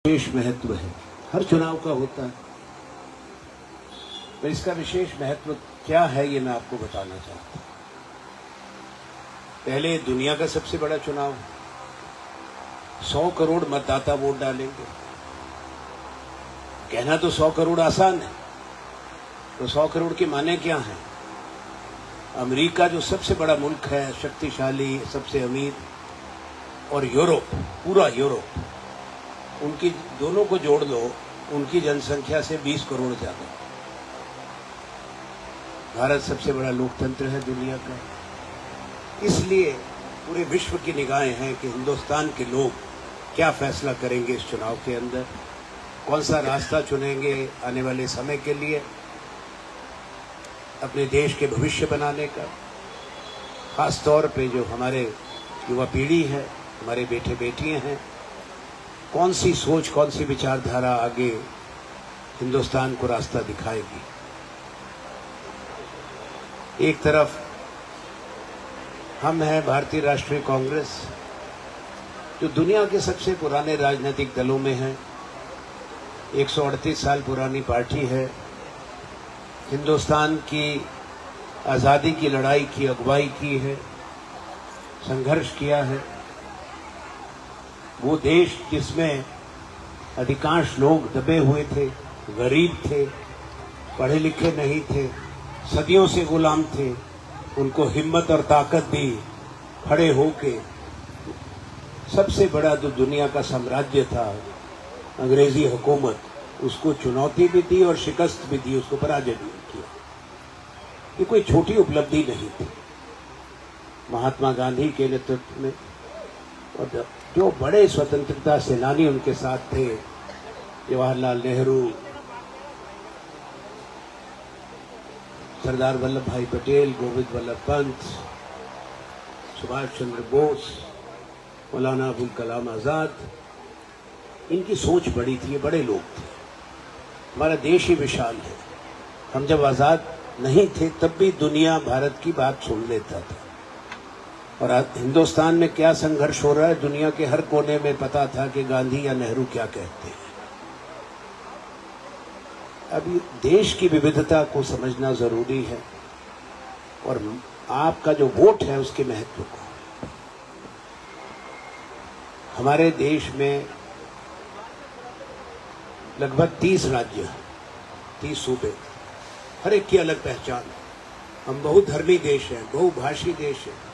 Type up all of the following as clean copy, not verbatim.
विशेष महत्व है, हर चुनाव का होता है, पर इसका विशेष महत्व क्या है ये मैं आपको बताना चाहता हूं। पहले दुनिया का सबसे बड़ा चुनाव, 100 करोड़ मतदाता वोट डालेंगे। कहना तो 100 करोड़ आसान है, तो 100 करोड़ के माने क्या है। अमेरिका जो सबसे बड़ा मुल्क है, शक्तिशाली, सबसे अमीर, और यूरोप, पूरा यूरोप, उनकी दोनों को जोड़ लो, उनकी जनसंख्या से 20 करोड़ ज्यादा। भारत सबसे बड़ा लोकतंत्र है दुनिया का, इसलिए पूरे विश्व की निगाहें हैं कि हिंदुस्तान के लोग क्या फैसला करेंगे इस चुनाव के अंदर, कौन सा रास्ता चुनेंगे आने वाले समय के लिए, अपने देश के भविष्य बनाने का। खास तौर पे जो हमारे युवा पीढ़ी है, हमारे बेटे बेटियां हैं, कौन सी सोच, कौन सी विचारधारा आगे हिंदुस्तान को रास्ता दिखाएगी। एक तरफ हम हैं भारतीय राष्ट्रीय कांग्रेस, जो दुनिया के सबसे पुराने राजनीतिक दलों में है, 138 साल पुरानी पार्टी है, हिंदुस्तान की आज़ादी की लड़ाई की अगुवाई की है, संघर्ष किया है। वो देश जिसमें अधिकांश लोग दबे हुए थे, गरीब थे, पढ़े लिखे नहीं थे, सदियों से गुलाम थे, उनको हिम्मत और ताकत दी, खड़े होके सबसे बड़ा जो दुनिया का साम्राज्य था, अंग्रेजी हुकूमत, उसको चुनौती भी दी और शिकस्त भी दी, उसको पराजय भी किया। ये कोई छोटी उपलब्धि नहीं थी। महात्मा गांधी के नेतृत्व में और जो बड़े स्वतंत्रता सेनानी उनके साथ थे, जवाहरलाल नेहरू, सरदार वल्लभ भाई पटेल, गोविंद वल्लभ पंत, सुभाष चंद्र बोस, मौलाना अबुल कलाम आजाद, इनकी सोच बड़ी थी, ये बड़े लोग थे। हमारा देश ही विशाल है। हम जब आजाद नहीं थे तब भी दुनिया भारत की बात सुन लेता था, और हिंदुस्तान में क्या संघर्ष हो रहा है दुनिया के हर कोने में पता था कि गांधी या नेहरू क्या कहते हैं। अभी देश की विविधता को समझना जरूरी है, और आपका जो वोट है उसके महत्व को। हमारे देश में लगभग 30 राज्य, 30 सूबे, हर एक की अलग पहचान है। हम बहुधर्मी देश है, बहुभाषी देश है।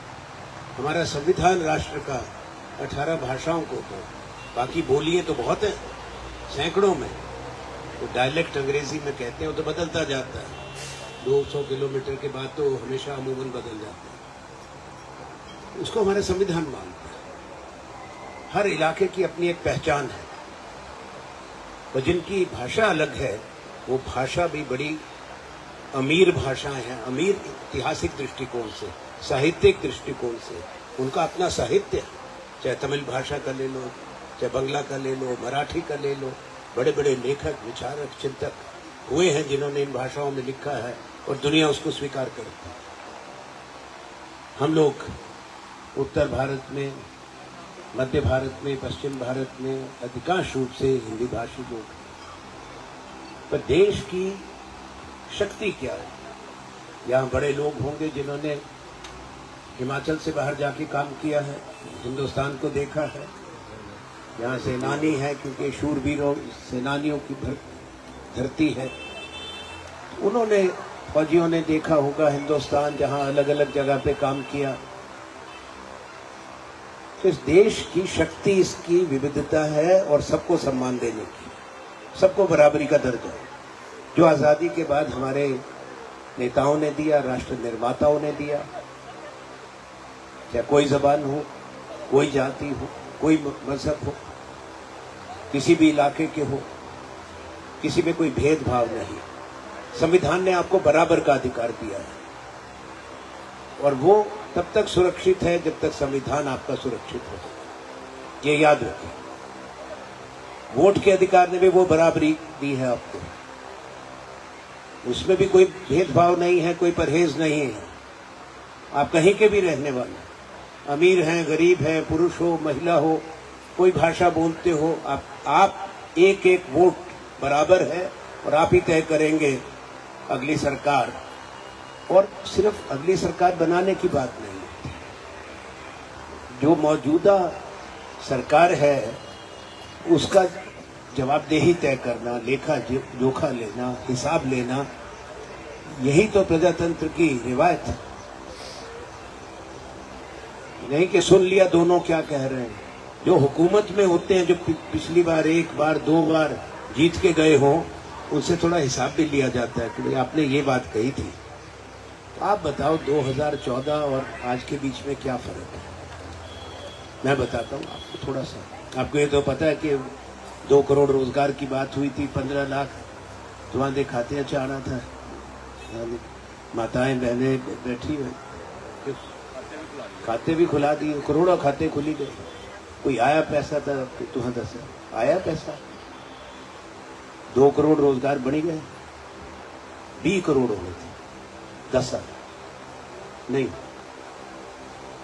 हमारा संविधान राष्ट्र का 18 भाषाओं को, तो बाकी बोलियां तो बहुत हैं, सैकड़ों में। तो डायलेक्ट अंग्रेजी में कहते हैं, वो तो बदलता जाता है, 200 किलोमीटर के बाद तो हमेशा अमूमन बदल जाता है। उसको हमारा संविधान मानता है। हर इलाके की अपनी एक पहचान है, तो जिनकी भाषा अलग है, वो भाषा भी बड़ी अमीर भाषाएं हैं, अमीर ऐतिहासिक दृष्टिकोण से, साहित्यिक दृष्टिकोण से। उनका अपना साहित्य है, चाहे तमिल भाषा का ले लो, चाहे बंगला का ले लो, मराठी का ले लो। बड़े बड़े लेखक, विचारक, चिंतक हुए हैं जिन्होंने इन भाषाओं में लिखा है, और दुनिया उसको स्वीकार करती है। हम लोग उत्तर भारत में, मध्य भारत में, पश्चिम भारत में अधिकांश रूप से हिंदी भाषी लोग हैं। पर देश की शक्ति क्या है? यहाँ बड़े लोग होंगे जिन्होंने हिमाचल से बाहर जाके काम किया है, हिंदुस्तान को देखा है। यहाँ सेनानी है, क्योंकि शूरवीरों सेनानियों की धरती है। उन्होंने, फौजियों ने देखा होगा हिंदुस्तान, जहाँ अलग अलग जगह पे काम किया। तो इस देश की शक्ति इसकी विविधता है, और सबको सम्मान देने की, सबको बराबरी का दर्जा है, जो आज़ादी के बाद हमारे नेताओं ने दिया, राष्ट्र निर्माताओं ने दिया। चाहे कोई जबान हो, कोई जाति हो, कोई मजहब हो, किसी भी इलाके के हो, किसी में कोई भेदभाव नहीं। संविधान ने आपको बराबर का अधिकार दिया है, और वो तब तक सुरक्षित है जब तक संविधान आपका सुरक्षित हो। ये याद रखें। वोट के अधिकार ने भी वो बराबरी दी है आपको, उसमें भी कोई भेदभाव नहीं है, कोई परहेज नहीं है। आप कहीं के भी रहने वाले, अमीर हैं, गरीब हैं, पुरुष हो, महिला हो, कोई भाषा बोलते हो, आप एक एक वोट बराबर है और आप ही तय करेंगे अगली सरकार। और सिर्फ अगली सरकार बनाने की बात नहीं है, जो मौजूदा सरकार है उसका जवाबदेही तय करना, लेखा जोखा लेना, हिसाब लेना, यही तो प्रजातंत्र की रिवायत है। नहीं कि सुन लिया दोनों क्या कह रहे हैं। जो हुकूमत में होते हैं, जो पिछली बार एक बार दो बार जीत के गए हों, उनसे थोड़ा हिसाब भी लिया जाता है कि भाई आपने ये बात कही थी। तो आप बताओ 2014 और आज के बीच में क्या फर्क है। मैं बताता हूँ आपको थोड़ा सा। आपको ये तो पता है कि 2 करोड़ रोजगार की बात हुई थी, 15 लाख तुम्हारे खाते चाहना था। माताएं बहनें बैठी हुई, खाते भी खुला दिए, करोड़ों खाते खुली गए। कोई आया पैसा था तुम्हें दस आया पैसा, 2 करोड़ रोजगार बनी गए, 20 करोड़ हो गए थे 10 साल नहीं।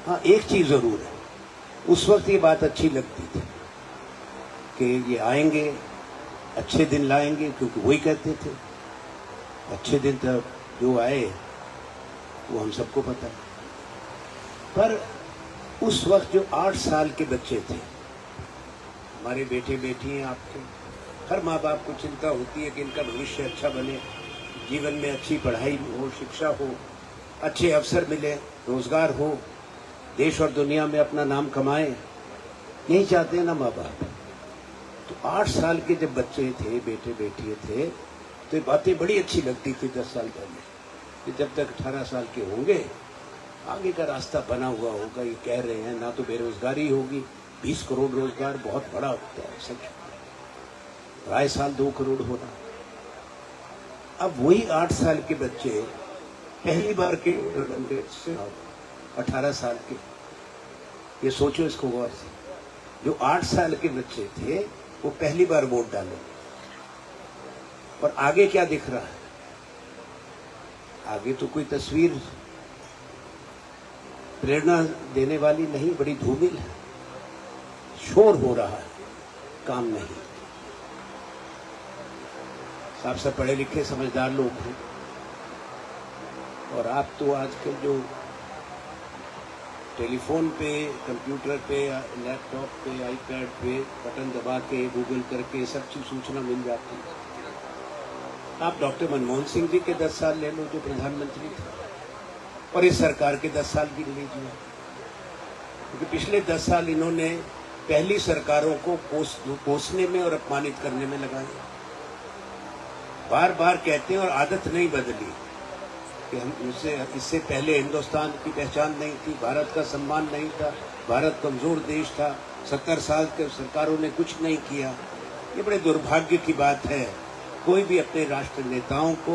हाँ, एक चीज जरूर है, उस वक्त ये बात अच्छी लगती थी कि ये आएंगे, अच्छे दिन लाएंगे, क्योंकि वही कहते थे। अच्छे दिन तक जो आए वो हम सबको पता है। पर उस वक्त जो 8 साल के बच्चे थे, हमारे बेटे बेटी हैं आपके, हर माँ बाप को चिंता होती है कि इनका भविष्य अच्छा बने, जीवन में अच्छी पढ़ाई हो, शिक्षा हो, अच्छे अवसर मिले, रोजगार हो, देश और दुनिया में अपना नाम कमाएं, यही चाहते हैं ना माँ बाप। तो 8 साल के जब बच्चे थे, बेटे बेटियां थे, तो ये बातें बड़ी अच्छी लगती थी 10 साल पहले कि जब तक 18 साल के होंगे आगे का रास्ता बना हुआ होगा। ये कह रहे हैं ना तो बेरोजगारी होगी, 20 करोड़ रोजगार बहुत बड़ा होता है, सच। आए साल 2 करोड़ होना। अब वही 8 साल के बच्चे पहली बार के 18 साल के, ये सोचो इसको गौर से, जो 8 साल के बच्चे थे वो पहली बार वोट डाले। और आगे क्या दिख रहा है? आगे तो कोई तस्वीर प्रेरणा देने वाली नहीं, बड़ी धूमिल है, शोर हो रहा है, काम नहीं। आप सब पढ़े लिखे समझदार लोग हैं, और आप तो आजकल जो टेलीफोन पे, कंप्यूटर पे, लैपटॉप पे, आईपैड पे बटन दबा के, गूगल करके सब चीज सूचना मिल जाती है। आप डॉक्टर मनमोहन सिंह जी के 10 साल ले लो, जो प्रधानमंत्री थे, और इस सरकार के 10 साल भी लीजिए, क्योंकि पिछले 10 साल इन्होंने पहली सरकारों को कोसने में और अपमानित करने में लगाए। बार बार कहते हैं और आदत नहीं बदली कि हम इससे पहले हिंदुस्तान की पहचान नहीं थी, भारत का सम्मान नहीं था, भारत कमजोर देश था, 70 साल के सरकारों ने कुछ नहीं किया। ये बड़े दुर्भाग्य की बात है। कोई भी अपने राष्ट्र नेताओं को